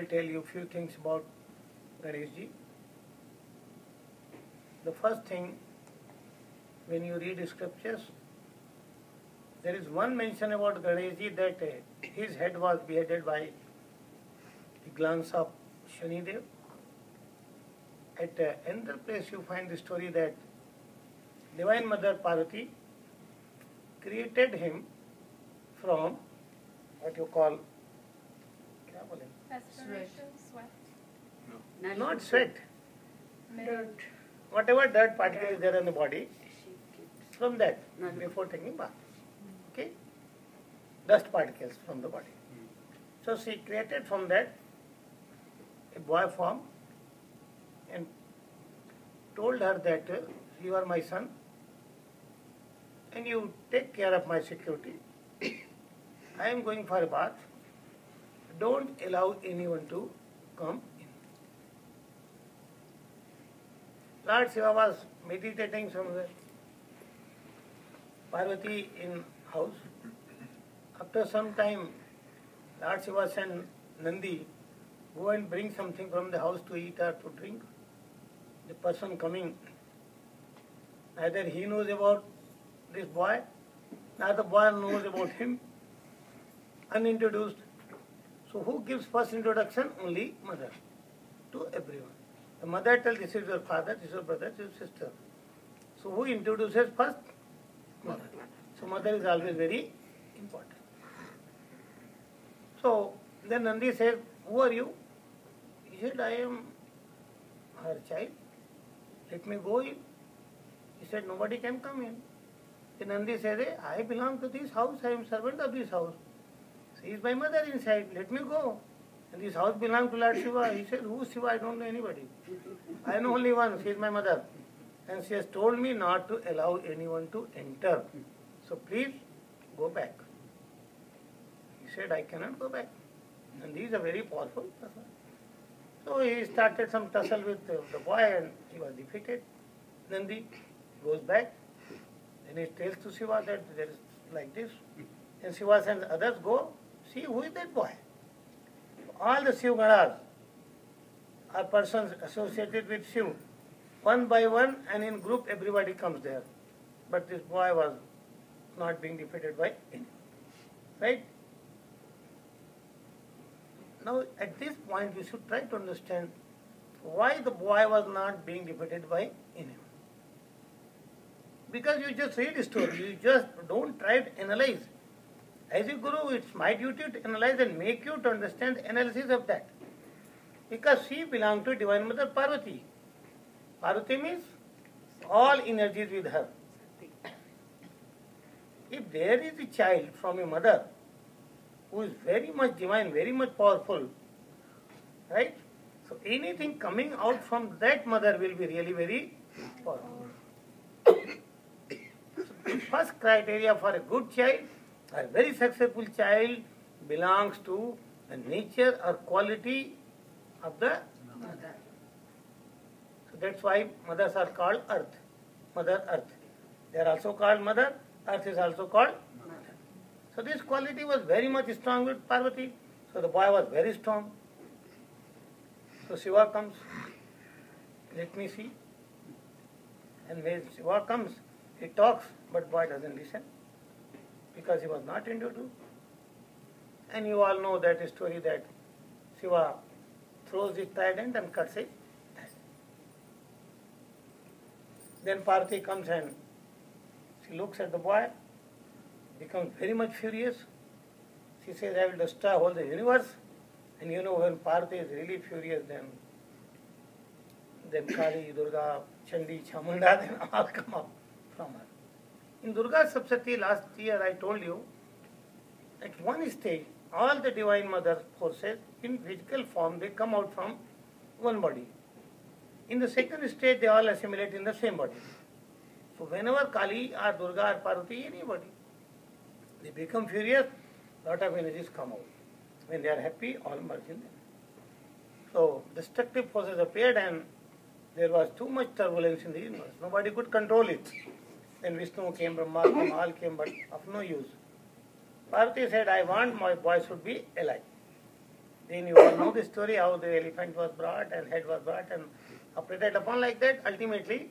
tell you a few things about Ganesh ji. The first thing, when you read scriptures, there is one mention about Ganesh ji that his head was beheaded by the glance of Shanidev. At another place you find the story that Divine Mother Parvati created him from what you call Sweat. not sweat, Dirt. whatever dirt particle is there in the body, from that before taking bath. Okay, dust particles from the body. So she created from that a boy form and told her that you are my son and you take care of my security. I am going for a bath. Don't allow anyone to come in. Lord Shiva was meditating somewhere. Parvati in house. After some time, Lord Shiva sent Nandi, go and bring something from the house to eat or to drink. The person coming, neither he knows about this boy, neither the boy knows about him, unintroduced. So who gives first introduction? Only mother to everyone. The mother tells this is your father, this is your brother, this is your sister. So who introduces first? Mother. So mother is always very important. So then Nandi says, who are you? He said, I am her child. Let me go in. He said, nobody can come in. Then Nandi said, I belong to this house, I am servant of this house. She is my mother inside, let me go. And this house belongs to Lord Shiva. He said, who is Shiva? I don't know anybody. I know only one, she is my mother. And she has told me not to allow anyone to enter. So please go back. He said, I cannot go back. And he is a very powerful person. So he started some tussle with the boy and he was defeated. Nandi goes back and he tells to Shiva that there is like this. And Shiva sends others, go see who is that boy. All the Shiv Ganas are persons associated with Shiv. One by one and in group everybody comes there. But this boy was not being defeated by anyone. Right? Now at this point you should try to understand why the boy was not being defeated by anyone. Because you just read the story, you just don't try to analyze. As a guru, it's my duty to analyze and make you to understand the analysis of that. Because she belonged to Divine Mother Parvati. Parvati means all energies with her. If there is a child from a mother who is very much divine, very much powerful, right? So anything coming out from that mother will be really very powerful. So the first criteria for a good child, a very successful child, belongs to the nature or quality of the mother. So that's why mothers are called Earth, Mother Earth. They are also called Mother, Earth is also called Mother. So this quality was very much strong with Parvati. So the boy was very strong. So Shiva comes, let me see. And when Shiva comes, he talks, but boy doesn't listen. Because he was not introduced. And you all know that story that Shiva throws his trident and cuts his head. Then Parvati comes and she looks at the boy, becomes very much furious. She says, I will destroy all the universe. And you know when Parvati is really furious, then Kali, Durga, Chandi, Chamunda, then all come up from her. In Durga Saptati last year I told you, at one stage, all the Divine Mother forces in physical form, they come out from one body. In the second stage, they all assimilate in the same body. So whenever Kali or Durga or Parvati, anybody, they become furious, lot of energies come out. When they are happy, all merge in them. So destructive forces appeared and there was too much turbulence in the universe. Nobody could control it. Then Vishnu came, Brahma came, all came, but of no use. Parvati said, I want my boy should be alive. Then you all know the story how the elephant was brought and head was brought and operated upon like that. Ultimately,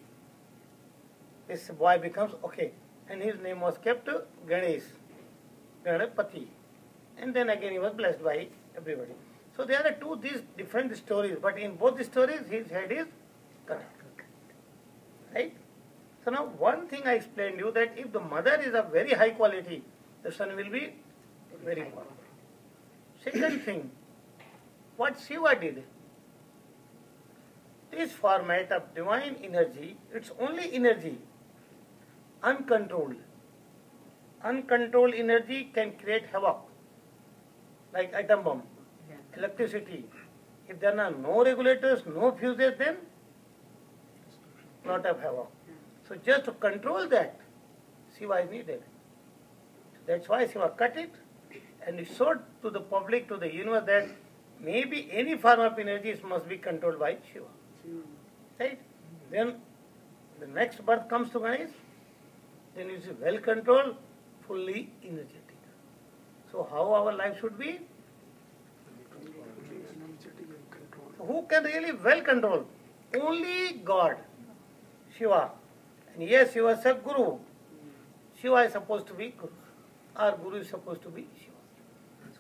this boy becomes okay, and his name was kept Ganesh, Ganapati, and then again he was blessed by everybody. So there are two these different stories, but in both the stories his head is cut off. Right? So now one thing I explained you that if the mother is of very high quality, the son will be very powerful. Second thing, what Shiva did, this format of divine energy, it's only energy, uncontrolled. Uncontrolled energy can create havoc, like atom bomb, electricity. If there are no regulators, no fuses, then lot of havoc. So just to control that, Shiva is needed. That's why Shiva cut it and it showed to the public, to the universe that maybe any form of energy must be controlled by Shiva. Right? Then the next birth comes to Ganesh, then it is well controlled, fully energetic. So how our life should be? Who can really well control? Only God, Shiva. And yes, Shiva is a Guru. Shiva is supposed to be Guru. Our Guru is supposed to be Shiva.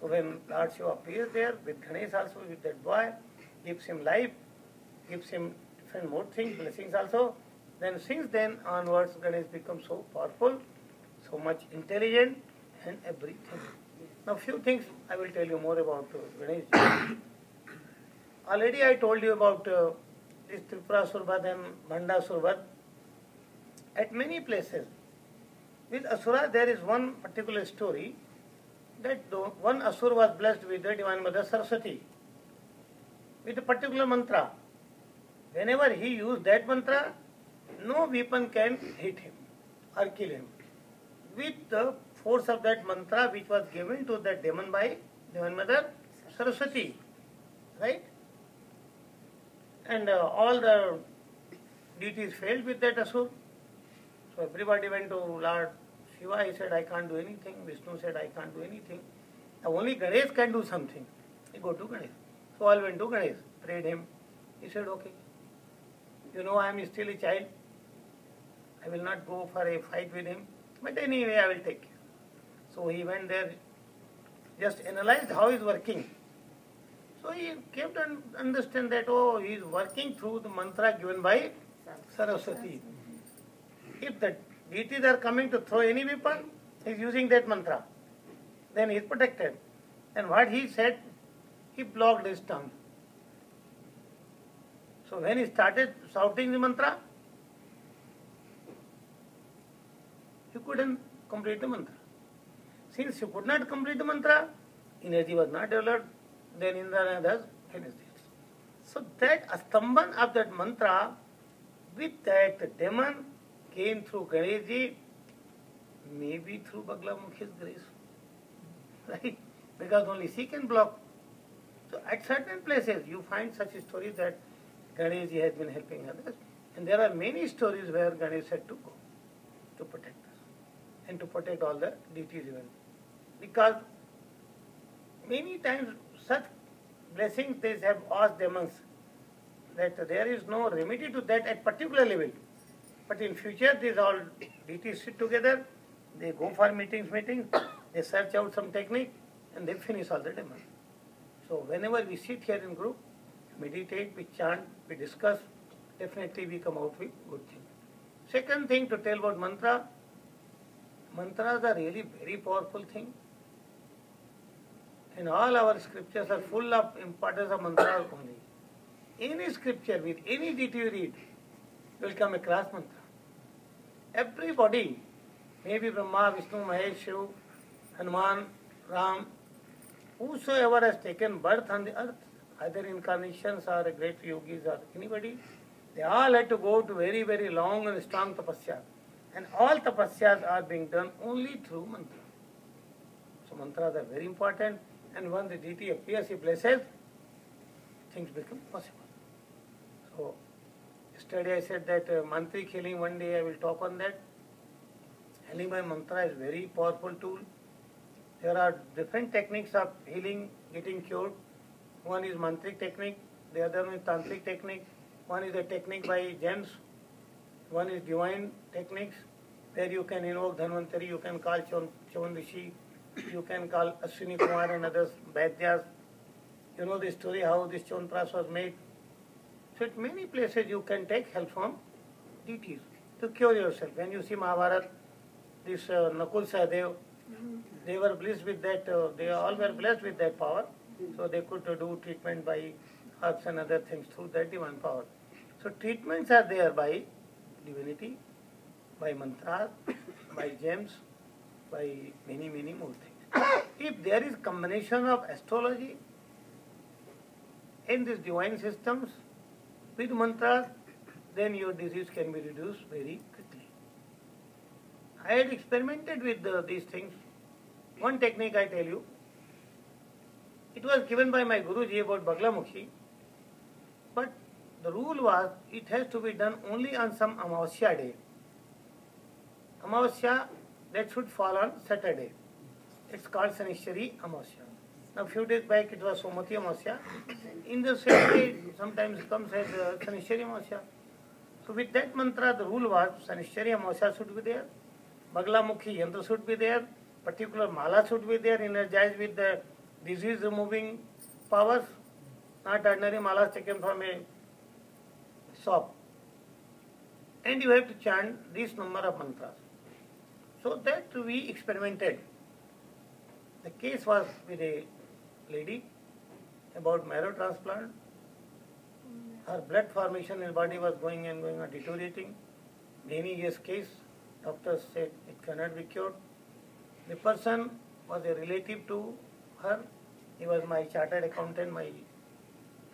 So when Lord Shiva appears there with Ganesh also, with that boy, gives him life, gives him different more things, blessings also, then since then onwards Ganesh becomes so powerful, so much intelligent and everything. Now few things I will tell you more about Ganesh. Already I told you about this Tripurasura Vadh and Bhandasura Vadh. At many places, with Asura there is one particular story that one Asura was blessed with the Divine Mother Saraswati with a particular mantra. Whenever he used that mantra, no weapon can hit him or kill him. With the force of that mantra which was given to that demon by Divine Mother Saraswati. Right? And all the deities failed with that Asura. So everybody went to Lord Shiva. He said, I can't do anything. Vishnu said, I can't do anything. Now only Ganesh can do something. He go to Ganesh. So all went to Ganesh, prayed him. He said, okay, you know I am still a child. I will not go for a fight with him. But anyway, I will take care. So he went there, just analyzed how he is working. So he came to understand that, oh, he is working through the mantra given by Saraswati. If the deities are coming to throw any weapon, he is using that mantra. Then he is protected. And what he said, he blocked his tongue. So when he started shouting the mantra, he couldn't complete the mantra. Since he could not complete the mantra, energy was not developed, then Indra has finished it. So that Astamban of that mantra, with that demon, came through Ganeshji, maybe through Baglamukhi's grace. Right? Because only she can block. So at certain places you find such stories that Ganeshji has been helping others. And there are many stories where Ganesh had to go to protect us and to protect all the deities even. Because many times such blessings they have asked demons that there is no remedy to that at particular level. But in future these all deities sit together, they go for meetings, they search out some technique and they finish all the demons. So whenever we sit here in group, meditate, we chant, we discuss, definitely we come out with good things. Second thing to tell about mantra, mantras are really very powerful thing. And all our scriptures are full of importance of mantras only. Any scripture with any deity you read, you will come across mantra. Everybody, maybe Brahma, Vishnu, Mahesh, Shiva, Hanuman, Ram, whosoever has taken birth on the earth, either incarnations or great yogis or anybody, they all had to go to very, very long and strong tapasya. And all tapasyas are being done only through mantra. So mantras are very important, and when the deity appears, he blesses, things become possible. So yesterday I said that mantric healing, one day I will talk on that. Healing by mantra is very powerful tool. There are different techniques of healing, getting cured. One is mantric technique, the other one is tantric technique. One is a technique by gems. One is divine techniques, where you can invoke Dhanvantari, you can call Chavan Rishi, you can call Ashwini Kumar and others, Vaidyas. You know the story how this Chavanpras was made. So at many places you can take help from deities to cure yourself. When you see Mahabharata, this Nakul Sahadev, they were blessed with that, they all were blessed with that power. So they could do treatment by herbs and other things through that divine power. So treatments are there by divinity, by mantras, by gems, by many, many more things. If there is combination of astrology and these divine systems with mantras, then your disease can be reduced very quickly. I had experimented with these things. One technique I tell you, it was given by my Guruji about Baglamukhi, but the rule was it has to be done only on some Amavasya day. Amavasya, that should fall on Saturday. It's called Sanishari Amavasya. Now, a few days back it was Somati Amavasya. In the same day, sometimes it comes as Sanishari Amavasya. So, with that mantra, the rule was Sanishari Amavasya should be there, Baglamukhi Yantra should be there, particular mala should be there, energized with the disease removing powers, not ordinary malas taken from a shop. And you have to chant this number of mantras. So that we experimented. The case was with a lady about marrow transplant. Her blood formation in the body was going on, deteriorating. Many years case, doctors said it cannot be cured. The person was a relative to her. He was my chartered accountant, my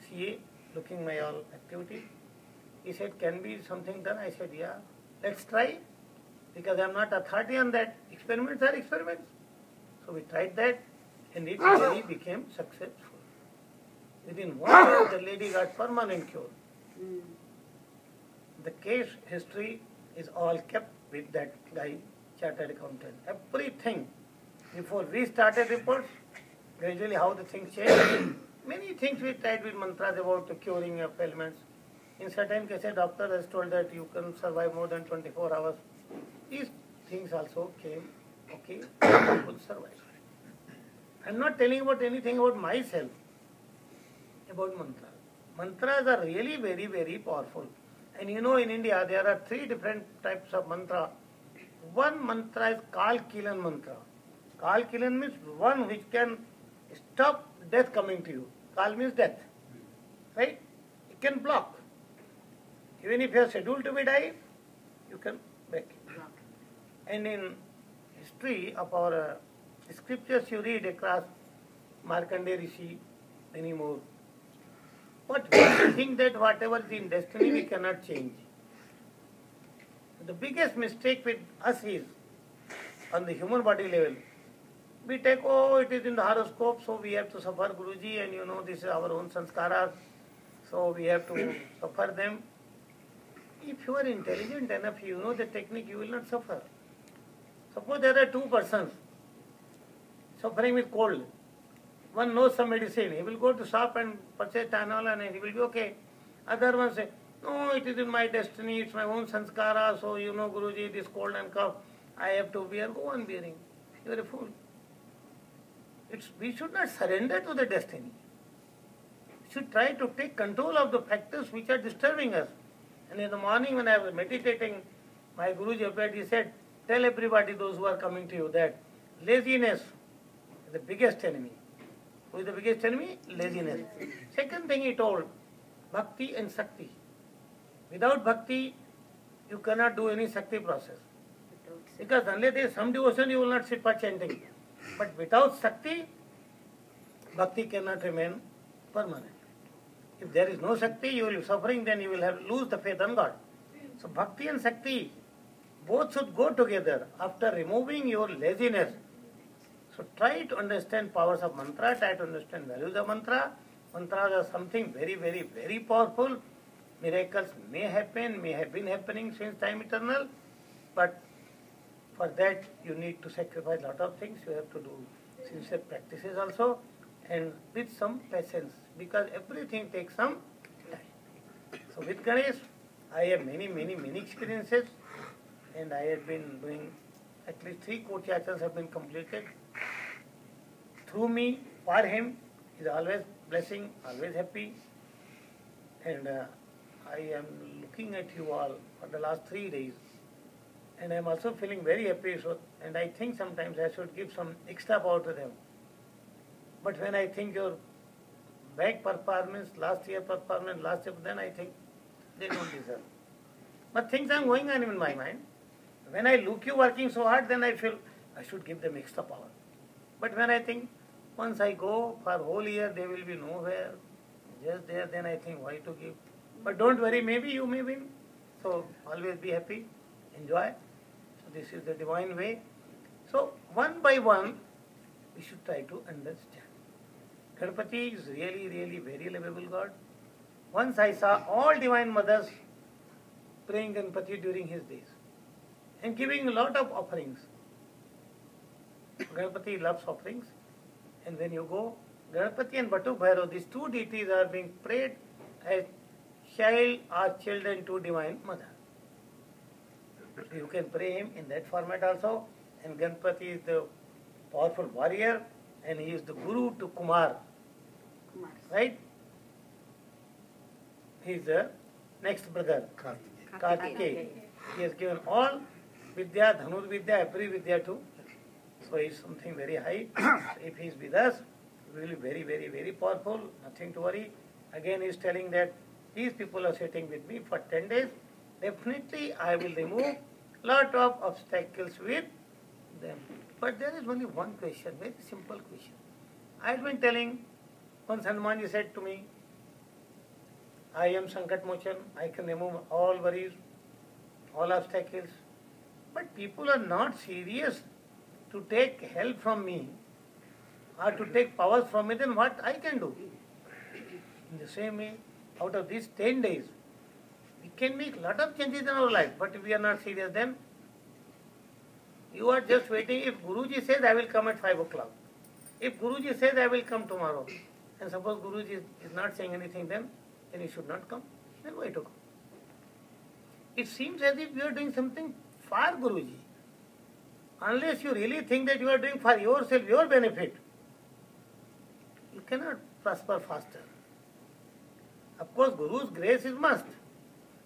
CA, looking my all activity. He said, can be something done? I said, yeah, let's try, because I am not authority on that. Experiments are experiments. So we tried that, and it really became successful. Within 1 year, the lady got permanent cure. The case history is all kept with that guy, chartered accountant. Everything. Before we started reports, gradually how the things changed. Many things we tried with mantras about the curing of ailments. In certain cases, doctor has told that you can survive more than 24 hours. These things also came, okay, people survive. I am not telling about anything about myself, about mantras. Mantras are really very, very powerful. And you know, in India, there are 3 different types of mantra. One mantra is Kal Kilan mantra. Kal Kilan means one which can stop death coming to you. Kal means death. Right? It can block. Even if you are scheduled to be die, you can break it. And in history of our scriptures you read across Markandeya Rishi, many more. But we think that whatever is in destiny we cannot change. The biggest mistake with us is, on the human body level, we take, oh, it is in the horoscope, so we have to suffer Guruji, and you know, this is our own sanskaras, so we have to suffer them. If you are intelligent enough, you know the technique, you will not suffer. Suppose there are 2 persons suffering with cold. One knows some medicine, he will go to shop and purchase Tylenol and he will be okay. Other one say, no, it is in my destiny, it's my own sanskara, so you know Guruji, this cold and cough, I have to bear, go on bearing. You are a fool. We should not surrender to the destiny. We should try to take control of the factors which are disturbing us. And in the morning when I was meditating, my Guruji appeared, he said, tell everybody, those who are coming to you, that laziness is the biggest enemy. Who is the biggest enemy? Laziness. Second thing he told, bhakti and sakti. Without bhakti, you cannot do any sakti process. Because unless there is some devotion, you will not sit for chanting. But without sakti, bhakti cannot remain permanent. If there is no sakti, you will be suffering, then you will lose the faith on God. So bhakti and sakti, both should go together after removing your laziness. So try to understand powers of mantra, try to understand values of mantra. Mantras are something very, very, very powerful. Miracles may happen, may have been happening since time eternal, but for that you need to sacrifice a lot of things. You have to do sincere practices also, and with some patience, because everything takes some time. So with Ganesh, I have many experiences, and I have been doing at least 3 court yatras have been completed. Through me, for him, he is always blessing, always happy, and I am looking at you all for the last 3 days, and I am also feeling very happy. So, and I think sometimes I should give some extra power to them. But when I think your back performance, last year, then I think they don't deserve. But things are going on in my mind. When I look you working so hard, then I feel I should give them extra power. But when I think, once I go for whole year, they will be nowhere, just there, then I think why to give. But don't worry, maybe you may win. So always be happy, enjoy. So this is the divine way. So one by one, we should try to understand. Ganpati is really very lovable God. Once I saw all divine mothers praying Ganpati during his days and giving a lot of offerings. Ganpati loves offerings, and when you go, Ganpati and Batuk Bhairav, these 2 deities are being prayed as child or children to divine mother. So you can pray him in that format also, and Ganpati is the powerful warrior, and he is the guru to Kumar. Right? He is the next brother, Kartikeya. He has given all Vidya, Dhanur Vidya, every Vidya to. So he is something very high. If he is with us, we will be very powerful, nothing to worry. Again he is telling that these people are sitting with me for 10 days. Definitely I will remove lot of obstacles with them. But there is only one question, very simple question. I had been telling, once Hanumanji said to me, I am Sankat Mochan, I can remove all worries, all obstacles. But people are not serious to take help from me or to take powers from me, then what I can do? In the same way, out of these 10 days, we can make lot of changes in our life, but if we are not serious, then you are just waiting. If Guruji says, I will come at 5 o'clock. If Guruji says, I will come tomorrow, and suppose Guruji is not saying anything, then you should not come. Then why to come? It seems as if you are doing something for Guruji. Unless you really think that you are doing for yourself, your benefit, you cannot prosper faster. Of course, Guru's grace is must.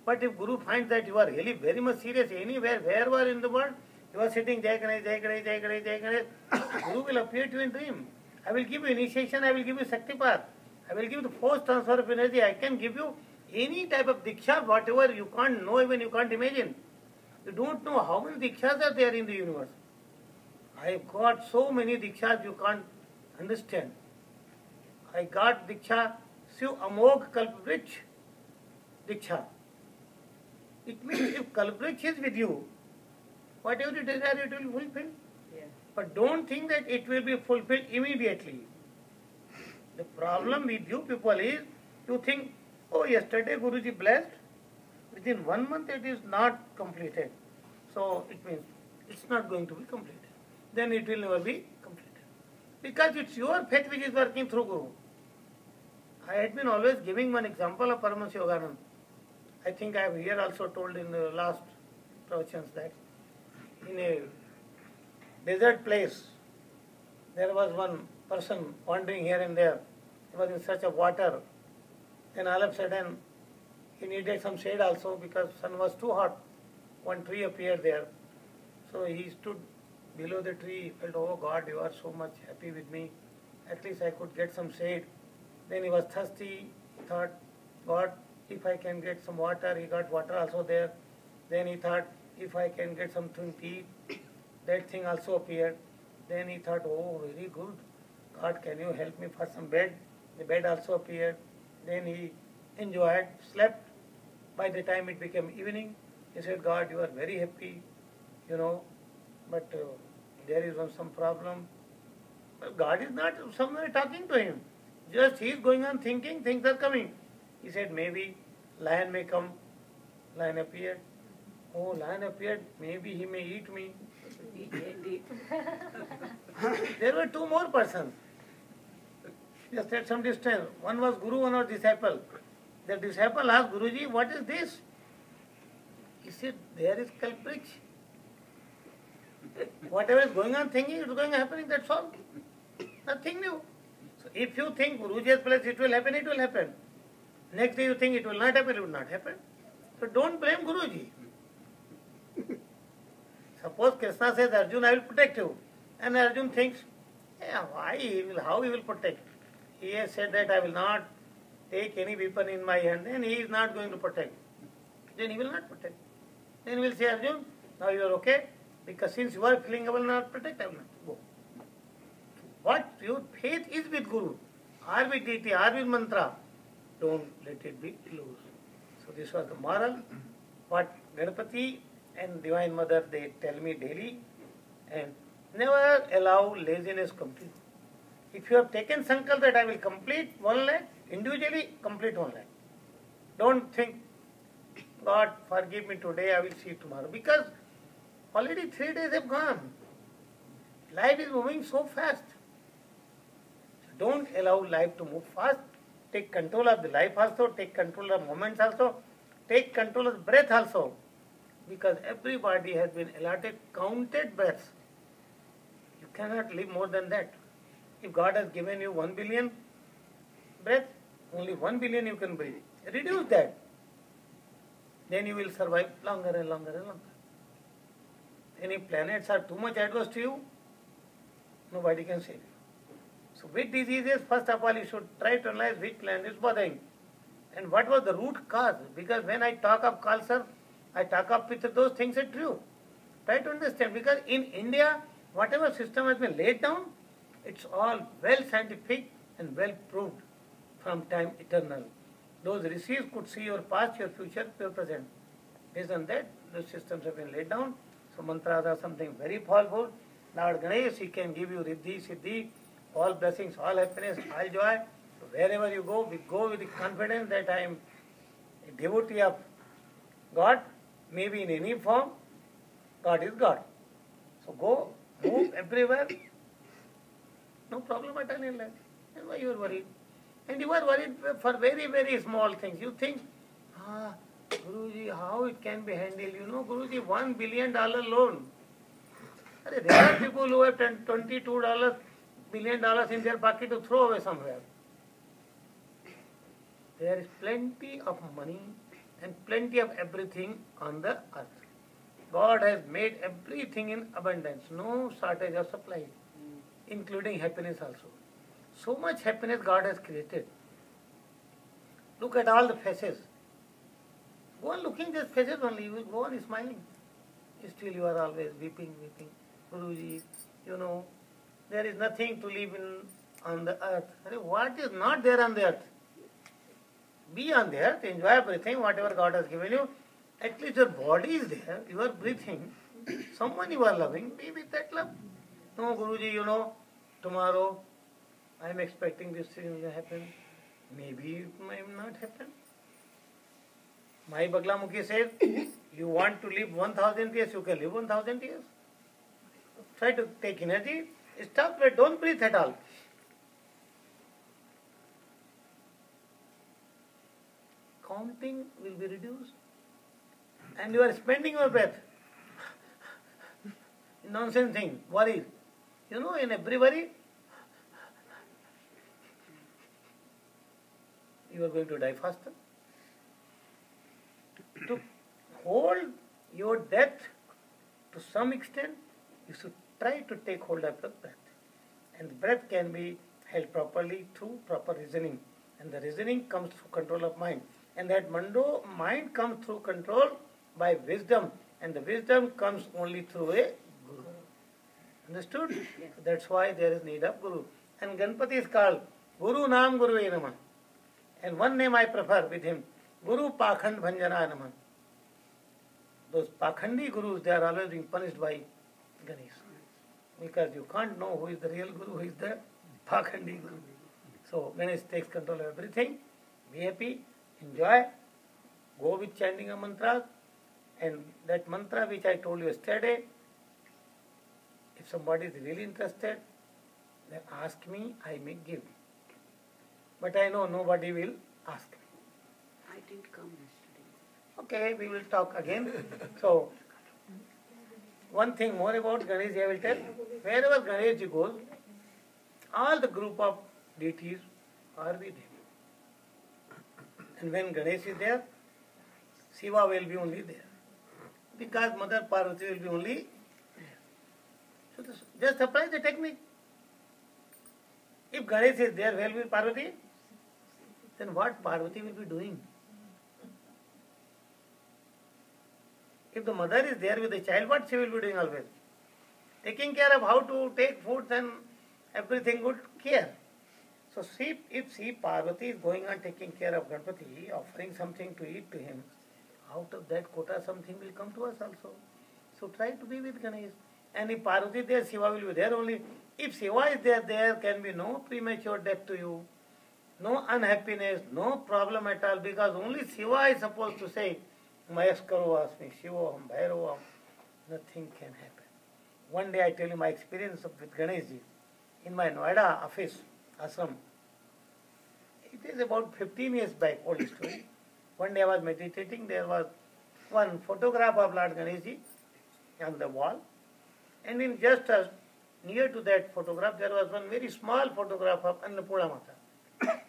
But if Guru finds that you are really very much serious anywhere, wherever in the world, you are sitting, Jai Ganesh, Jai Ganesh, Jai Ganesh, Jai Ganesh, Guru will appear to you in dream. I will give you initiation, I will give you Shaktipat, I will give you the force transfer of energy, I can give you any type of Diksha, whatever you can't know, even you can't imagine. You don't know how many Dikshas are there in the universe. I have got so many Dikshas you can't understand. I got Diksha, Shiv Amog Kalpvriksh Diksha. It means if Kalpvriksh is with you, whatever you desire, it will fulfill. Yeah. But don't think that it will be fulfilled immediately. The problem with you people is, you think, oh, yesterday Guruji blessed, within 1 month it is not completed. So it means it's not going to be completed. Then it will never be completed. Because it's your faith which is working through Guru. I had been always giving one example of Paramahansa Yogananda. I think I have here also told in the last pravachans that in a desert place, there was one person wandering here and there. He was in search of water. Then all of a sudden, he needed some shade also because sun was too hot. One tree appeared there. So he stood below the tree. He felt, oh God, you are so much happy with me. At least I could get some shade. Then he was thirsty. He thought, God, if I can get some water. He got water also there. Then he thought, if I can get something to eat. That thing also appeared. Then he thought, oh, very good. God, can you help me for some bed? The bed also appeared. Then he enjoyed, slept. By the time it became evening, he said, God, you are very happy, but there is some problem. But God is not somewhere talking to him. Just he is going on thinking, things are coming. He said, maybe lion may come. Lion appeared. Oh, lion appeared, maybe he may eat me. There were 2 more persons. just at some distance. One was Guru, one was disciple. The disciple asked Guruji, what is this? He said, there is culprit. Whatever is going on thinking, it is going happening, that's all. Nothing new. So if you think Guruji has blessed, it will happen, it will happen. Next day you think it will not happen, it will not happen. So don't blame Guruji. Suppose Krishna says, Arjun, I will protect you. And Arjun thinks, yeah, how he will protect? He has said that I will not take any weapon in my hand, then he is not going to protect. Then he will not protect. Then he will say, Arjun, now you are okay, because since you are feeling I will not protect, I will not go. What your faith is with Guru, or with deity, or with mantra, don't let it be loose. So this was the moral, what Ganpati and Divine Mother, they tell me daily, and never allow laziness complete. If you have taken sankalp that I will complete 1 lakh, individually complete 1 lakh. Don't think, God forgive me today, I will see tomorrow. Because already 3 days have gone. Life is moving so fast. Don't allow life to move fast. Take control of the life also, take control of moments also, take control of the breath also. Because everybody has been allotted counted breaths. You cannot live more than that. If God has given you 1 billion breaths, only 1 billion you can breathe. Reduce that. Then you will survive longer and longer and longer. Any planets are too much adverse to you, nobody can save you. So with diseases, first of all, you should try to analyze which planet is bothering. And what was the root cause? Because when I talk of cancer, I talk of with those things are true. Try to understand, because in India, whatever system has been laid down, it's all well scientific and well proved from time eternal. Those rishis could see your past, your future, your present. Based on that, the systems have been laid down. So mantras are something very powerful. Lord Ganesh, he can give you riddhi, siddhi, all blessings, all happiness, all joy. So wherever you go with the confidence that I am a devotee of God, maybe in any form, God is God. So go, move everywhere. No problem at all in life. And why you are worried? And you are worried for very, very small things. You think, Guruji, how it can be handled? You know, Guruji, $1 billion loan. There are people who have $22 billion in their pocket to throw away somewhere. There is plenty of money and plenty of everything on the earth. God has made everything in abundance, no shortage of supply, including happiness also. So much happiness God has created. Look at all the faces. Go on looking at faces only, you will go on smiling. Still you are always weeping. Guruji, you know, there is nothing to live in on the earth. What is not there on the earth? Be on the earth, enjoy everything, whatever God has given you. At least your body is there, you are breathing. Someone you are loving, be with that love. No, Guruji, you know, tomorrow I am expecting this thing to happen. Maybe it might not happen. Mai Baglamukhi says, you want to live 1000 years, you can live 1000 years. Try to take energy, stop it, don't breathe at all. Counting will be reduced. And you are spending your breath. Nonsense thing, worries. You know, in every worry, you are going to die faster. To hold your death to some extent, you should try to take hold of the breath. And the breath can be held properly through proper reasoning. And the reasoning comes through control of mind. And that mind comes through control by wisdom. And the wisdom comes only through a Guru. Understood? Yes. That's why there is need of Guru. And Ganpati is called Guru Nam Guru Namah. And one name I prefer with him, Guru Pakhand Bhanjana Namah. Those Pakhandi Gurus, they are always being punished by Ganesh. Because you can't know who is the real Guru, who is the Pakhandi Guru. So Ganesh takes control of everything. Be happy, enjoy, go with chanting a mantra. And that mantra which I told you yesterday, if somebody is really interested, then ask me, I may give. but I know nobody will ask me. I didn't come yesterday. Okay, we will talk again. So, one thing more about Ganesh I will tell. Wherever Ganesh goes, all the group of deities are with him. And when Ganesh is there, Shiva will be only there. Because Mother Parvati will be only there. So just apply the technique. If Ganesh is there, where will be Parvati? Then what Parvati will be doing? If the mother is there with the child, what she will be doing always? Taking care of how to take foods and everything good care. So see, if Parvati is going on taking care of Ganpati, offering something to eat to him, out of that quota something will come to us also. So try to be with Ganesh. And if Parvati is there, Shiva will be there only. If Shiva is there, there can be no premature death to you, no unhappiness, no problem at all, because only Shiva is supposed to say, Mayaskaro Asmi, Shivoham, Bhairavaham, nothing can happen. One day I tell you my experience with Ganeshji in my Noida office, ashram. It is about 15 years back, old story. One day I was meditating, there was one photograph of Lord Ganeshji on the wall, and in just near to that photograph there was one very small photograph of Annapurna Mata.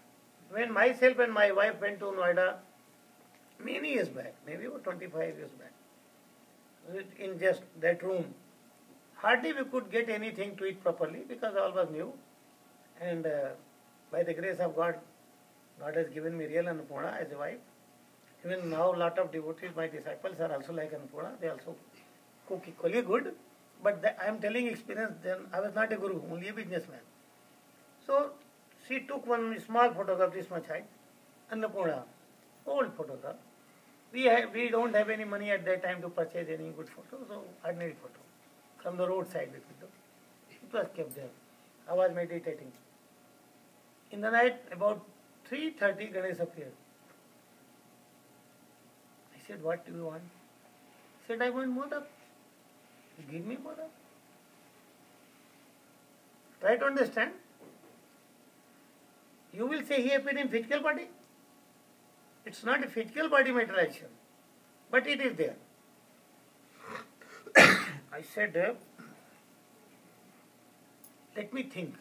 When myself and my wife went to Noida many years back, maybe about 25 years back, in just that room, hardly we could get anything to eat properly because all was new. And by the grace of God, God has given me real Annapurna as a wife. Even now, lot of devotees, my disciples are also like Annapurna. They also cook equally good. But I am telling experience, then I was not a guru, only a businessman. So she took one small photograph, this much height, Annapurna, old photograph. We don't have any money at that time to purchase any good photo, so ordinary photo. From the roadside we could do. It was kept there. I was meditating. In the night, about 3:30, Ganesh appeared. I said, what do you want? He said, I want modak. Give me modak. Try to understand. You will say he appeared in physical body. It's not a physical body materialization, but it is there. I said, let me think.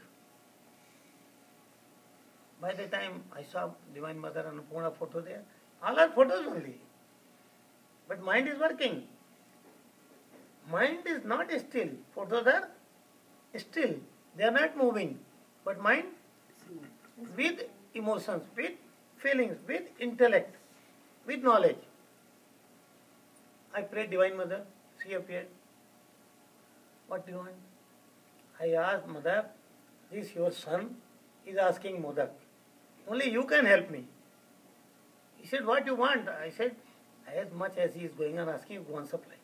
By the time I saw Divine Mother Annapurna photo there, all are photos only. But mind is working. Mind is not still. Photos are still. They are not moving. But mind with emotions, with feelings, with intellect, with knowledge. I prayed Divine Mother. She appeared. What do you want? I asked Mother, this your son is asking modak. Only you can help me. He said, what do you want? I said, as much as he is going on asking, you go on supply.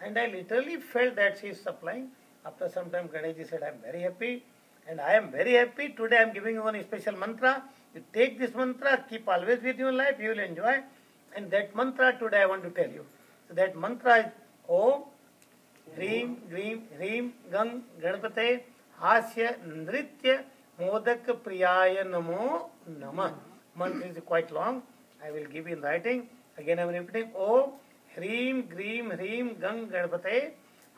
And I literally felt that she is supplying. After some time, Ganeshji said, I am very happy. And I am very happy. Today I am giving you one special mantra. You take this mantra, keep always with you in life, you will enjoy. And that mantra today I want to tell you. So that mantra is Om, Hreem, Greem, Hreem, Gang, Ganpate, Hasya, Nritya, Modak, Priyaya, Namo, Namah. Mantra is quite long. I will give you in writing. Again I am repeating. Om, Hreem, Greem, Hreem, Gang, Ganpate,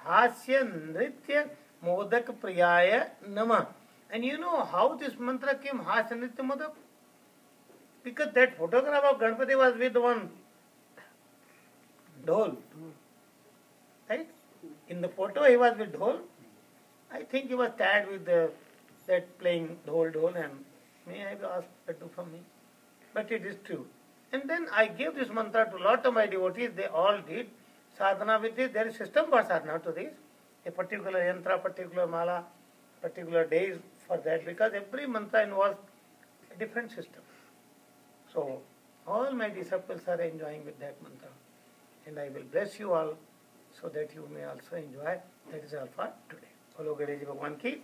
Hasya, Nritya, Modak, Priyaya, Namah. And you know how this mantra came, Hasya, Nritya, Modak? Because that photograph of Ganpati was with one dhol. Right? In the photo he was with dhol. I think he was tired with that playing dhol and may I have asked that to from me. But it is true. And then I gave this mantra to a lot of my devotees. They all did sadhana with this. There is system for sadhana to this. A particular yantra, particular mala, particular days for that. Because every mantra involves a different system. So all my disciples are enjoying with that mantra. And I will bless you all so that you may also enjoy. That is all for today. Follow Ganeshji Bhagwan ki.